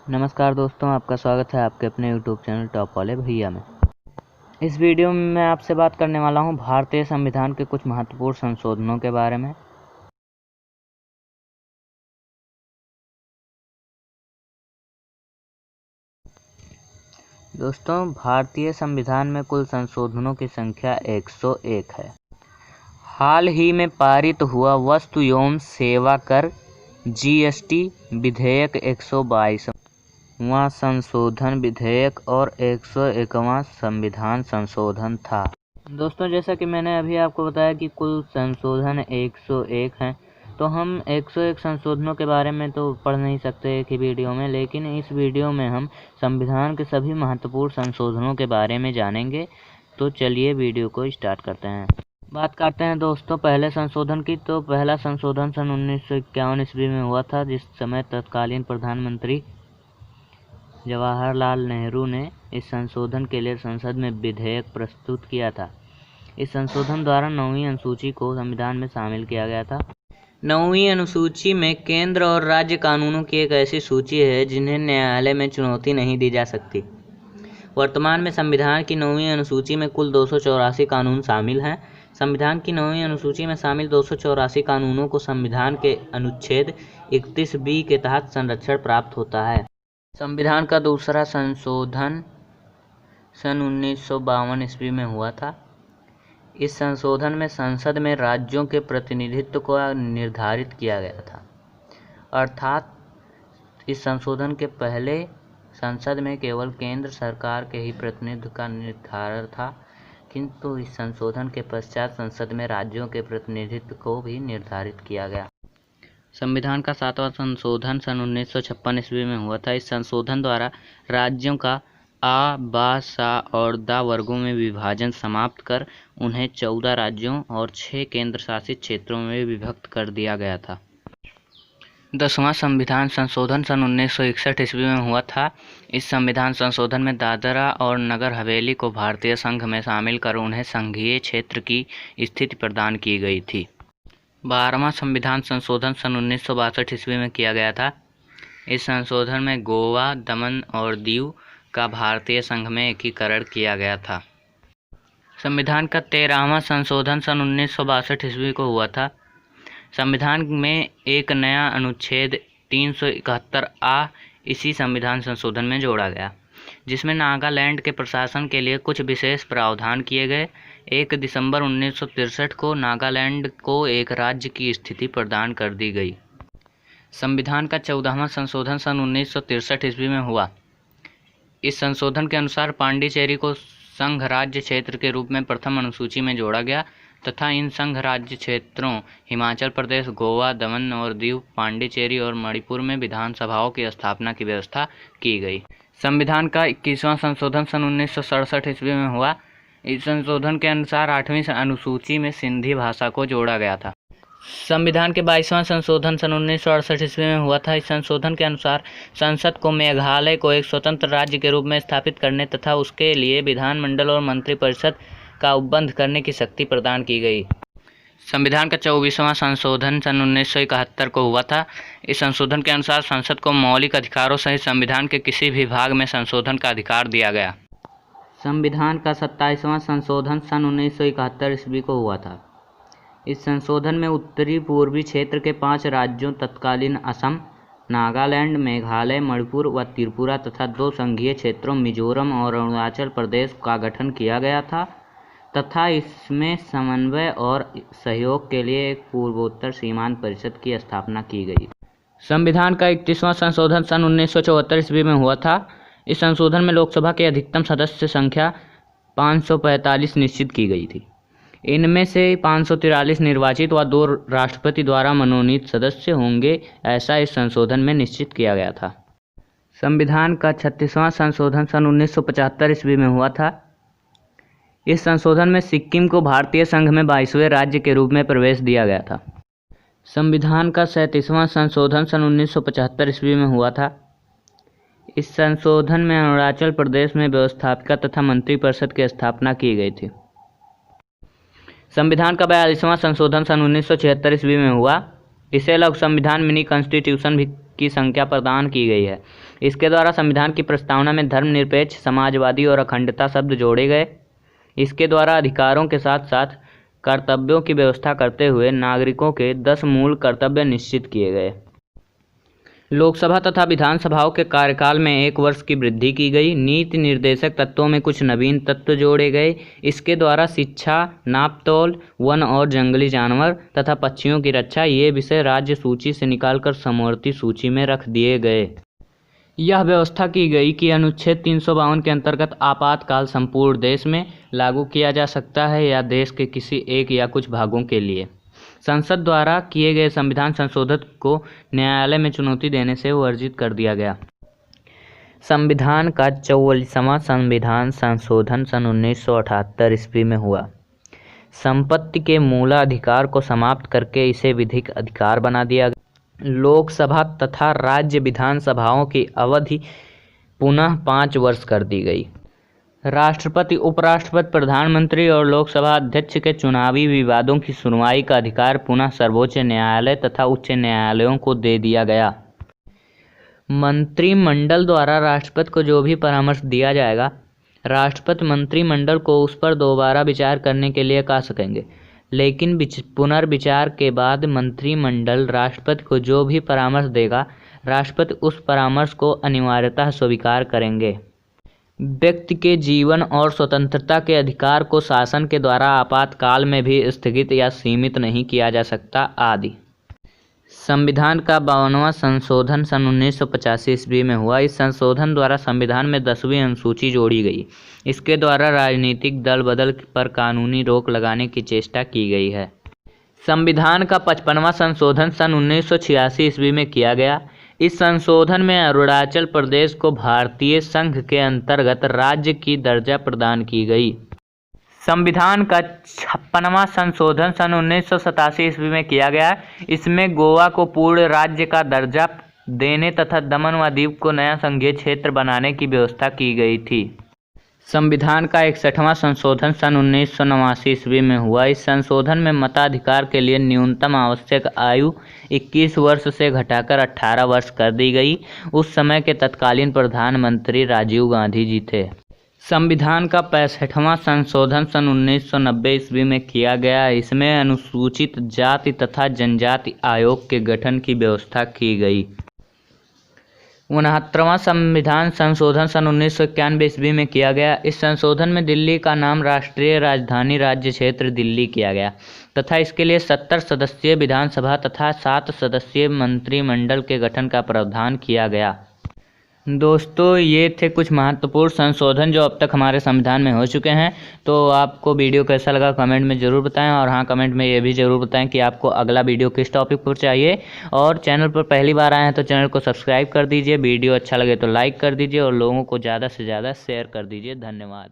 नमस्कार दोस्तों, आपका स्वागत है आपके अपने YouTube चैनल टॉप वाले भैया में। इस वीडियो में मैं आपसे बात करने वाला हूं भारतीय संविधान के कुछ महत्वपूर्ण संशोधनों के बारे में। दोस्तों, भारतीय संविधान में कुल संशोधनों की संख्या 101 है। हाल ही में पारित हुआ वस्तु एवं सेवा कर GST विधेयक 122वां संशोधन विधेयक और 101वां संविधान संशोधन था। दोस्तों, जैसा कि मैंने अभी आपको बताया कि कुल संशोधन 101 हैं, तो हम 101 संशोधनों के बारे में तो पढ़ नहीं सकते एक ही वीडियो में, लेकिन इस वीडियो में हम संविधान के सभी महत्वपूर्ण संशोधनों के बारे में जानेंगे। तो चलिए वीडियो को स्टार्ट करते हैं। बात करते हैं दोस्तों पहले संशोधन की। तो पहला संशोधन सन 1951 ईस्वी में हुआ था, जिस समय तत्कालीन प्रधानमंत्री जवाहरलाल नेहरू ने इस संशोधन के लिए संसद में विधेयक प्रस्तुत किया था। इस संशोधन द्वारा 9वीं अनुसूची को संविधान में शामिल किया गया था। 9वीं अनुसूची में केंद्र और राज्य कानूनों की एक ऐसी सूची है जिन्हें न्यायालय में चुनौती नहीं दी जा सकती। वर्तमान में संविधान की 9वीं अनुसूची में कुल 284 कानून शामिल हैं। संविधान की 9वीं अनुसूची में शामिल 284 कानूनों को संविधान के अनुच्छेद 31B के तहत संरक्षण प्राप्त होता है। संविधान का दूसरा संशोधन सन 1952 ईस्वी में हुआ था। इस संशोधन में संसद में राज्यों के प्रतिनिधित्व को निर्धारित किया गया था, अर्थात इस संशोधन के पहले संसद में केवल केंद्र सरकार के ही प्रतिनिधित्व का निर्धारण था, किंतु इस संशोधन के पश्चात संसद में राज्यों के प्रतिनिधित्व को भी निर्धारित किया गया। संविधान का 7वां संशोधन सन 1956 ईस्वी में हुआ था। इस संशोधन द्वारा राज्यों का आ, बा, सा और दा वर्गों में विभाजन समाप्त कर उन्हें 14 राज्यों और 6 केंद्र शासित क्षेत्रों में विभक्त कर दिया गया था। 10वां संविधान संशोधन सन 1961 ईस्वी में हुआ था। इस संविधान संशोधन में दादरा और नगर हवेली को भारतीय संघ में शामिल कर उन्हें संघीय क्षेत्र की स्थिति प्रदान की गई थी। 12वां संविधान संशोधन सन 1962 ईस्वी में किया गया था। इस संशोधन में गोवा, दमन और दीव का भारतीय संघ में एकीकरण किया गया था। संविधान का 13वां संशोधन सन 1962 ईस्वी को हुआ था। संविधान में एक नया अनुच्छेद 371A इसी संविधान संशोधन में जोड़ा गया, जिसमें नागालैंड के प्रशासन के लिए कुछ विशेष प्रावधान किए गए। 1 दिसंबर 1963 को नागालैंड को एक राज्य की स्थिति प्रदान कर दी गई। संविधान का 14वां संशोधन सन 1963 ईस्वी में हुआ। इस संशोधन के अनुसार पांडिचेरी को संघ राज्य क्षेत्र के रूप में प्रथम अनुसूची में जोड़ा गया तथा इन संघ राज्य क्षेत्रों हिमाचल प्रदेश, गोवा, दमन और दीव, पांडिचेरी और मणिपुर में विधानसभाओं की स्थापना की व्यवस्था की गई। संविधान का 21वां संशोधन सन 1967 ईस्वी में हुआ। इस संशोधन के अनुसार 8वीं अनुसूची में सिंधी भाषा को जोड़ा गया था। संविधान के 22वां संशोधन सन 1968 ईस्वी में हुआ था। इस संशोधन के अनुसार संसद को मेघालय को एक स्वतंत्र राज्य के रूप में स्थापित करने तथा उसके लिए विधानमंडल और मंत्रिपरिषद का उपबंध करने की शक्ति प्रदान की गई। संविधान का 24वां संशोधन सन 1971 को हुआ था। इस संशोधन के अनुसार संसद को मौलिक अधिकारों सहित संविधान के किसी भी भाग में संशोधन का अधिकार दिया गया। संविधान का 27वां संशोधन सन 1971 ईस्वी को हुआ था। इस संशोधन में उत्तरी पूर्वी क्षेत्र के 5 राज्यों तत्कालीन असम, नागालैंड, मेघालय, मणिपुर व त्रिपुरा तथा 2 संघीय क्षेत्रों मिजोरम और अरुणाचल प्रदेश का गठन किया गया था तथा इसमें समन्वय और सहयोग के लिए एक पूर्वोत्तर सीमांत परिषद की स्थापना की गई। संविधान का 31वां संशोधन सन 1974 ईस्वी में हुआ था। इस संशोधन में लोकसभा की अधिकतम सदस्य संख्या 545 निश्चित की गई थी। इनमें से 543 निर्वाचित व 2 राष्ट्रपति द्वारा मनोनीत सदस्य होंगे, ऐसा इस संशोधन में निश्चित किया गया था। संविधान का 36वां संशोधन सन 1975 ईस्वी में हुआ था। इस संशोधन में सिक्किम को भारतीय संघ में 22वें राज्य के रूप में प्रवेश दिया गया था। संविधान का 37वां संशोधन सन 1975 ईस्वी में हुआ था। इस संशोधन में अरुणाचल प्रदेश में व्यवस्थापिका तथा मंत्रिपरिषद की स्थापना की गई थी। संविधान का 42वां संशोधन सन 1976 ईस्वी में हुआ। इसे लोक संविधान मिनी कॉन्स्टिट्यूशन भी की संख्या प्रदान की गई है। इसके द्वारा संविधान की प्रस्तावना में धर्मनिरपेक्ष, समाजवादी और अखंडता शब्द जोड़े गए। इसके द्वारा अधिकारों के साथ साथ कर्तव्यों की व्यवस्था करते हुए नागरिकों के 10 मूल कर्तव्य निश्चित किए गए। लोकसभा तथा विधानसभाओं के कार्यकाल में 1 वर्ष की वृद्धि की गई। नीति निर्देशक तत्वों में कुछ नवीन तत्व जोड़े गए। इसके द्वारा शिक्षा, नापतोल, वन और जंगली जानवर तथा पक्षियों की रक्षा ये विषय राज्य सूची से निकालकर समवर्ती सूची में रख दिए गए। यह व्यवस्था की गई कि अनुच्छेद 352 के अंतर्गत आपातकाल संपूर्ण देश में लागू किया जा सकता है या देश के किसी एक या कुछ भागों के लिए। संसद द्वारा किए गए संविधान संशोधन को न्यायालय में चुनौती देने से वर्जित कर दिया गया। संविधान का 44वां संविधान संशोधन सन 1978 ईस्वी में हुआ। संपत्ति के मूलाधिकार को समाप्त करके इसे विधिक अधिकार बना दिया गया। लोकसभा तथा राज्य विधानसभाओं की अवधि पुनः 5 वर्ष कर दी गई। राष्ट्रपति, उपराष्ट्रपति, प्रधानमंत्री और लोकसभा अध्यक्ष के चुनावी विवादों की सुनवाई का अधिकार पुनः सर्वोच्च न्यायालय तथा उच्च न्यायालयों को दे दिया गया। मंत्रिमंडल द्वारा राष्ट्रपति को जो भी परामर्श दिया जाएगा, राष्ट्रपति मंत्रिमंडल को उस पर दोबारा विचार करने के लिए कह सकेंगे, लेकिन पुनर्विचार के बाद मंत्रिमंडल राष्ट्रपति को जो भी परामर्श देगा, राष्ट्रपति उस परामर्श को अनिवार्यतः स्वीकार करेंगे। व्यक्ति के जीवन और स्वतंत्रता के अधिकार को शासन के द्वारा आपातकाल में भी स्थगित या सीमित नहीं किया जा सकता आदि। संविधान का 52वां संशोधन सन 1985 ईस्वी में हुआ। इस संशोधन द्वारा संविधान में 10वीं अनुसूची जोड़ी गई। इसके द्वारा राजनीतिक दल बदल पर कानूनी रोक लगाने की चेष्टा की गई है। संविधान का 55वां संशोधन सन 1986 ईस्वी में किया गया। इस संशोधन में अरुणाचल प्रदेश को भारतीय संघ के अंतर्गत राज्य की दर्जा प्रदान की गई। संविधान का 56वां संशोधन सन 1987 ईस्वी में किया गया। इसमें गोवा को पूर्ण राज्य का दर्जा देने तथा दमन व दीव को नया संघीय क्षेत्र बनाने की व्यवस्था की गई थी। संविधान का 61वां संशोधन सन 1989 ईस्वी में हुआ। इस संशोधन में मताधिकार के लिए न्यूनतम आवश्यक आयु 21 वर्ष से घटाकर 18 वर्ष कर दी गई। उस समय के तत्कालीन प्रधानमंत्री राजीव गांधी जी थे। संविधान का 65वां संशोधन सन 1990 ईस्वी में किया गया। इसमें अनुसूचित जाति तथा जनजाति आयोग के गठन की व्यवस्था की गई। 69वां संविधान संशोधन सन 1991 ईस्वी में किया गया। इस संशोधन में दिल्ली का नाम राष्ट्रीय राजधानी राज्य क्षेत्र दिल्ली किया गया तथा इसके लिए 70 सदस्यीय विधानसभा तथा 7 सदस्यीय मंत्रिमंडल के गठन का प्रावधान किया गया। दोस्तों, ये थे कुछ महत्वपूर्ण संशोधन जो अब तक हमारे संविधान में हो चुके हैं। तो आपको वीडियो कैसा लगा कमेंट में ज़रूर बताएं, और हाँ, कमेंट में ये भी ज़रूर बताएं कि आपको अगला वीडियो किस टॉपिक पर चाहिए। और चैनल पर पहली बार आए हैं तो चैनल को सब्सक्राइब कर दीजिए। वीडियो अच्छा लगे तो लाइक कर दीजिए और लोगों को ज़्यादा से ज़्यादा शेयर कर दीजिए। धन्यवाद।